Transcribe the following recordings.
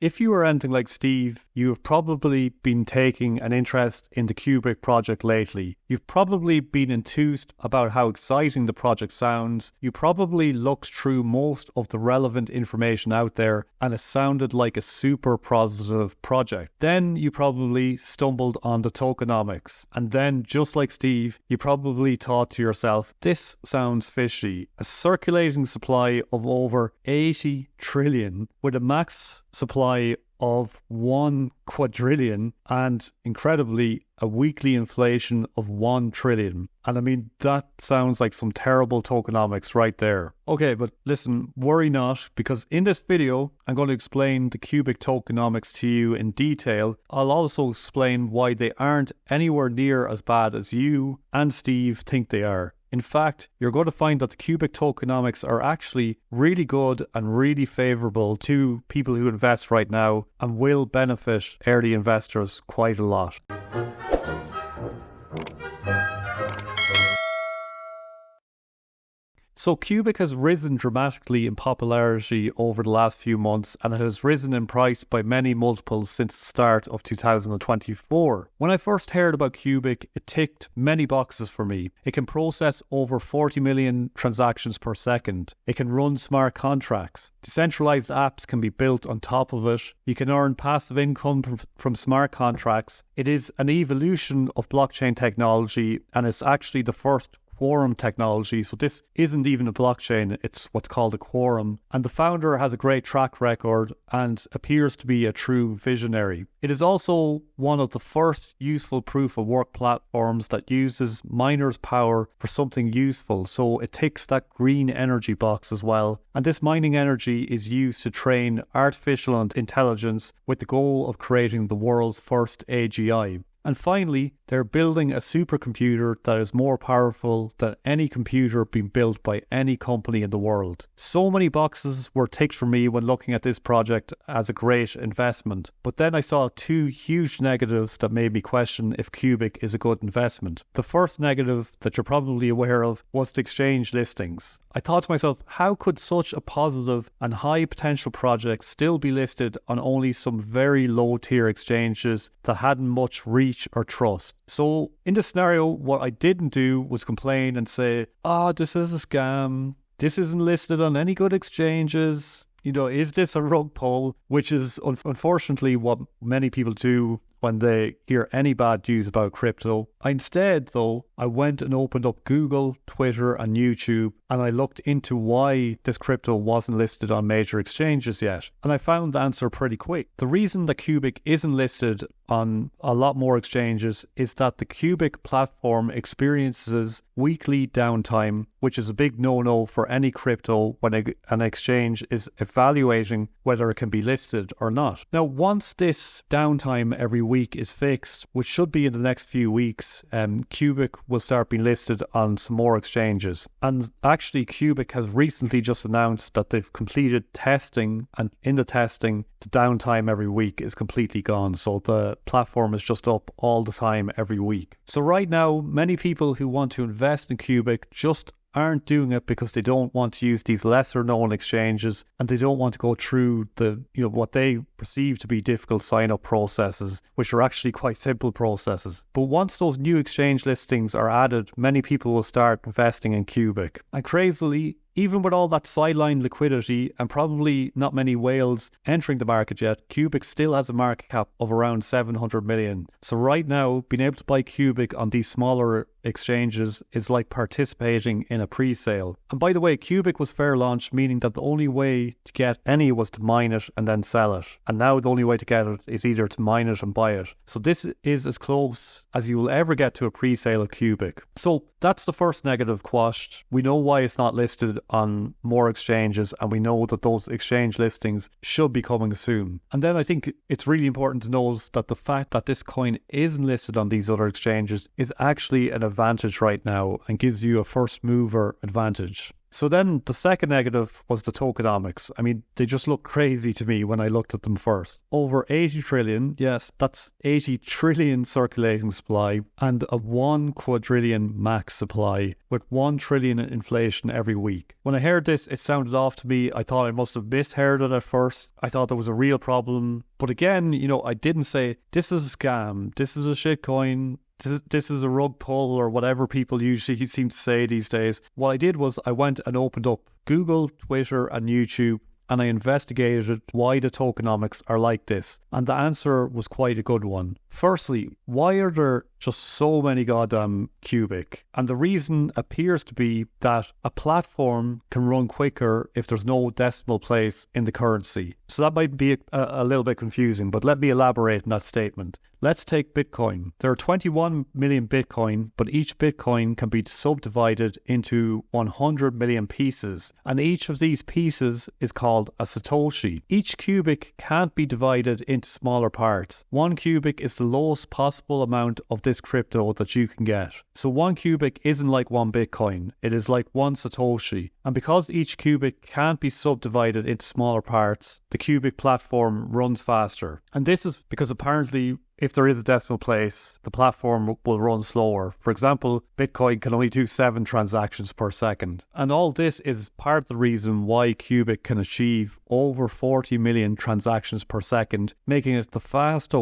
If you are anything like Steve, you have probably been taking an interest in the QUBIC project lately. You've probably been enthused about how exciting the project sounds. You probably looked through most of the relevant information out there and it sounded like a super positive project. Then you probably stumbled on the tokenomics. And then, just like Steve, you probably thought to yourself, this sounds fishy. A circulating supply of over 80 trillion with a max supply of 1 quadrillion and incredibly a weekly inflation of 1 trillion. And I mean, that sounds like some terrible tokenomics right there. Okay, but listen, worry not, because in this video, I'm going to explain the QUBIC tokenomics to you in detail. I'll also explain why they aren't anywhere near as bad as you and Steve think they are. In fact, you're going to find that the QUBIC tokenomics are actually really good and really favourable to people who invest right now and will benefit early investors quite a lot. So QUBIC has risen dramatically in popularity over the last few months, and it has risen in price by many multiples since the start of 2024. When I first heard about QUBIC, it ticked many boxes for me. It can process over 40 million transactions per second. It can run smart contracts. Decentralized apps can be built on top of it. You can earn passive income from smart contracts. It is an evolution of blockchain technology, and it's actually the first quorum technology. So this isn't even a blockchain, it's what's called a quorum. And the founder has a great track record and appears to be a true visionary. It is also one of the first useful proof of work platforms that uses miners' power for something useful. So it ticks that green energy box as well. And this mining energy is used to train artificial intelligence with the goal of creating the world's first AGI. And finally, they're building a supercomputer that is more powerful than any computer being built by any company in the world. So many boxes were ticked for me when looking at this project as a great investment. But then I saw two huge negatives that made me question if QUBIC is a good investment. The first negative that you're probably aware of was the exchange listings. I thought to myself, how could such a positive and high potential project still be listed on only some very low tier exchanges that hadn't much reach or trust? So in this scenario, what I didn't do was complain and say, this is a scam. This isn't listed on any good exchanges. You know, is this a rug pull? Which is unfortunately what many people do when they hear any bad news about crypto. Instead, though, I went and opened up Google, Twitter and YouTube, and I looked into why this crypto wasn't listed on major exchanges yet. And I found the answer pretty quick. The reason that QUBIC isn't listed on a lot more exchanges is that the QUBIC platform experiences weekly downtime, which is a big no-no for any crypto when an exchange is evaluating whether it can be listed or not. Now, once this downtime every week is fixed, which should be in the next few weeks, QUBIC will start being listed on some more exchanges. And actually, QUBIC has recently just announced that they've completed testing, and in the testing, the downtime every week is completely gone. So the platform is just up all the time every week. So right now, many people who want to invest in QUBIC just aren't doing it because they don't want to use these lesser known exchanges, and they don't want to go through the what they perceive to be difficult sign up processes, which are actually quite simple processes. But once those new exchange listings are added, many people will start investing in QUBIC. And crazily, even with all that sideline liquidity and probably not many whales entering the market yet, QUBIC still has a market cap of around 700 million. So right now, being able to buy QUBIC on these smaller exchanges is like participating in a pre-sale. And by the way, QUBIC was fair launch, meaning that the only way to get any was to mine it and then sell it. And now the only way to get it is either to mine it and buy it. So this is as close as you will ever get to a pre-sale of QUBIC. So that's the first negative quashed. We know why it's not listed on more exchanges, and we know that those exchange listings should be coming soon. And then I think it's really important to note that the fact that this coin isn't listed on these other exchanges is actually an advantage right now and gives you a first mover advantage. So then the second negative was the tokenomics. I mean, they just look crazy to me when I looked at them first. Over 80 trillion, yes, that's 80 trillion circulating supply and a 1 quadrillion max supply with 1 trillion in inflation every week. When I heard this, it sounded off to me. I thought I must have misheard it at first. I thought there was a real problem. But again, I didn't say, this is a scam, this is a shitcoin, this is a rug pull or whatever people usually seem to say these days. What I did was I went and opened up Google, Twitter and YouTube and I investigated why the tokenomics are like this. And the answer was quite a good one. Firstly, why are there just so many goddamn QUBIC? And the reason appears to be that a platform can run quicker if there's no decimal place in the currency. So that might be a little bit confusing, but let me elaborate on that statement. Let's take Bitcoin. There are 21 million Bitcoin, but each Bitcoin can be subdivided into 100 million pieces. And each of these pieces is called a Satoshi. Each QUBIC can't be divided into smaller parts. 1 QUBIC is the lowest possible amount of this crypto that you can get. So 1 QUBIC isn't like 1 Bitcoin. It is like 1 Satoshi. And because each QUBIC can't be subdivided into smaller parts, the QUBIC platform runs faster. And this is because apparently if there is a decimal place, the platform will run slower. For example, Bitcoin can only do 7 transactions per second. And all this is part of the reason why QUBIC can achieve over 40 million transactions per second, making it the fastest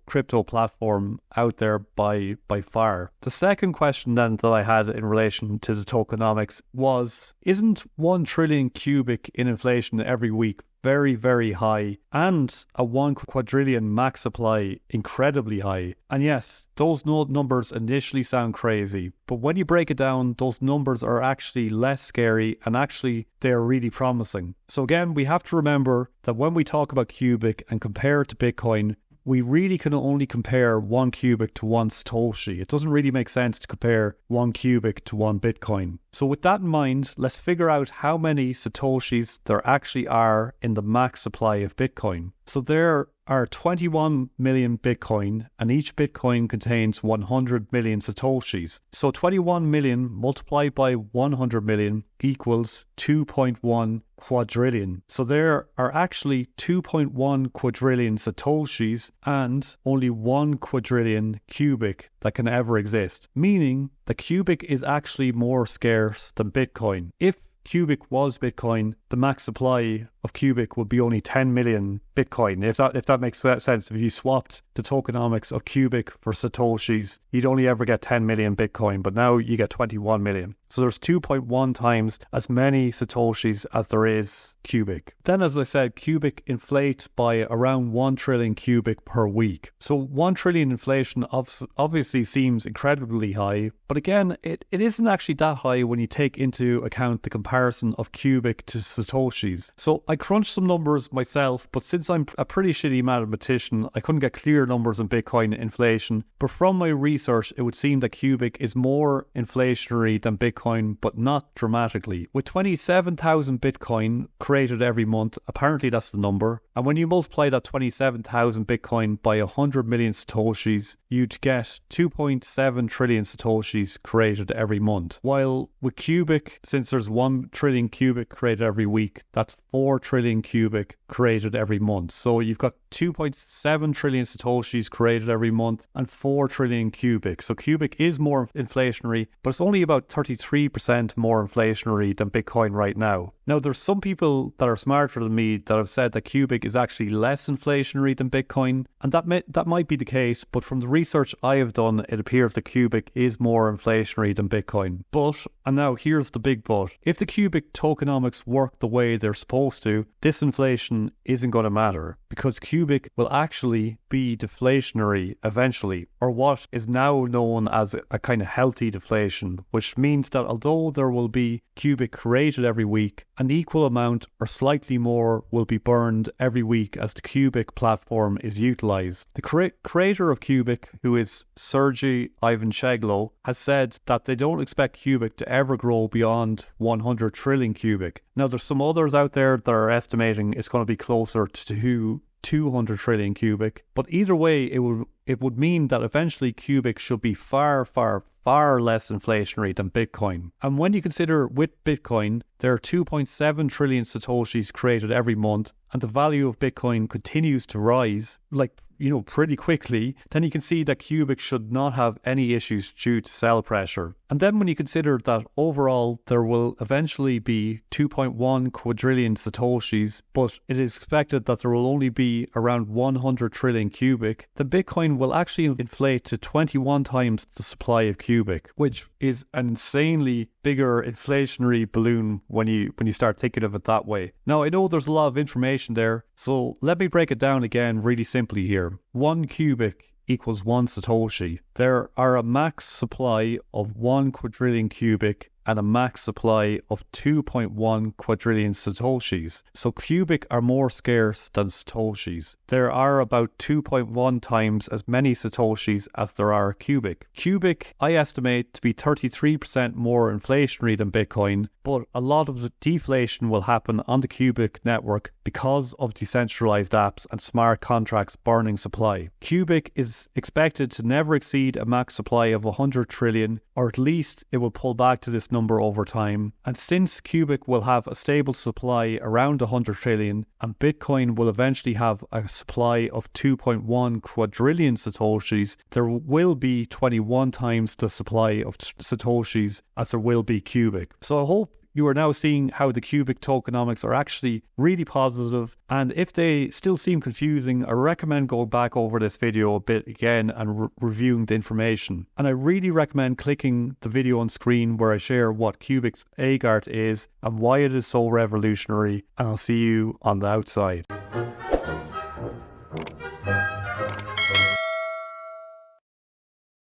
crypto platform out there by far. The second question then that I had in relation to the tokenomics was, isn't 1 trillion QUBIC in inflation every week very, very high, and a 1 quadrillion max supply incredibly high? And yes, those numbers initially sound crazy, but when you break it down, those numbers are actually less scary and actually they're really promising. So again, we have to remember that when we talk about QUBIC and compare it to Bitcoin, we really can only compare 1 QUBIC to 1 Satoshi. It doesn't really make sense to compare 1 QUBIC to 1 Bitcoin. So with that in mind, let's figure out how many Satoshis there actually are in the max supply of Bitcoin. So there are 21 million Bitcoin, and each Bitcoin contains 100 million Satoshis. So 21 million multiplied by 100 million equals 2.1 quadrillion. So there are actually 2.1 quadrillion Satoshis and only 1 quadrillion QUBIC that can ever exist, meaning the QUBIC is actually more scarce than Bitcoin. If QUBIC was Bitcoin, the max supply of QUBIC would be only 10 million Bitcoin. If that makes sense, if you swapped the tokenomics of QUBIC for Satoshis, you'd only ever get 10 million Bitcoin, but now you get 21 million. So there's 2.1 times as many Satoshis as there is QUBIC. Then, as I said, QUBIC inflates by around 1 trillion QUBIC per week. So 1 trillion inflation obviously seems incredibly high, but again, it isn't actually that high when you take into account the comparison of QUBIC to Satoshis. So I crunched some numbers myself, but since I'm a pretty shitty mathematician, I couldn't get clear numbers on Bitcoin inflation. But from my research, it would seem that QUBIC is more inflationary than Bitcoin, but not dramatically. With 27,000 Bitcoin created every month, apparently that's the number, and when you multiply that 27,000 Bitcoin by 100 million Satoshis, you'd get 2.7 trillion Satoshis created every month. While with QUBIC, since there's 1 trillion QUBIC created every week, that's 4 trillion QUBIC created every month. So you've got 2.7 trillion Satoshis created every month and 4 trillion QUBIC. So QUBIC is more inflationary, but it's only about 33% more inflationary than Bitcoin right now. Now, there's some people that are smarter than me that have said that QUBIC is actually less inflationary than Bitcoin, and that might be the case, but from the research I have done, it appears that QUBIC is more inflationary than Bitcoin. But, and now here's the big but, if the QUBIC tokenomics work the way they're supposed to, this inflation isn't going to matter, because QUBIC will actually be deflationary eventually, or what is now known as a kind of healthy deflation, which means that although there will be QUBIC created every week, an equal amount or slightly more will be burned every week as the QUBIC platform is utilized. The creator of QUBIC, who is Sergey Ivancheglo, has said that they don't expect QUBIC to ever grow beyond 100 trillion QUBIC. Now, there's some others out there that are estimating it's going to be closer to 200 trillion QUBIC, but either way, it it would mean that eventually QUBIC should be far less inflationary than Bitcoin. And when you consider with Bitcoin, there are 2.7 trillion Satoshis created every month, and the value of Bitcoin continues to rise, pretty quickly, then you can see that QUBIC should not have any issues due to sell pressure. And then when you consider that overall there will eventually be 2.1 quadrillion Satoshis, but it is expected that there will only be around 100 trillion QUBIC, then Bitcoin will actually inflate to 21 times the supply of QUBIC, which is an insanely bigger inflationary balloon when you start thinking of it that way. Now, I know there's a lot of information there, so let me break it down again really simply here. 1 QUBIC equals 1 Satoshi. There are a max supply of 1 quadrillion QUBIC and a max supply of 2.1 quadrillion Satoshis. So QUBIC are more scarce than Satoshis. There are about 2.1 times as many Satoshis as there are QUBIC. QUBIC, I estimate to be 33% more inflationary than Bitcoin, but a lot of the deflation will happen on the QUBIC network because of decentralized apps and smart contracts burning supply. QUBIC is expected to never exceed a max supply of 100 trillion, or at least it will pull back to this number over time. And since QUBIC will have a stable supply around 100 trillion, and Bitcoin will eventually have a supply of 2.1 quadrillion Satoshis, there will be 21 times the supply of Satoshis as there will be QUBIC. So I hope you are now seeing how the QUBIC tokenomics are actually really positive, and if they still seem confusing, I recommend going back over this video a bit again and reviewing the information. And I really recommend clicking the video on screen where I share what QUBIC's AGART is and why it is so revolutionary, and I'll see you on the outside.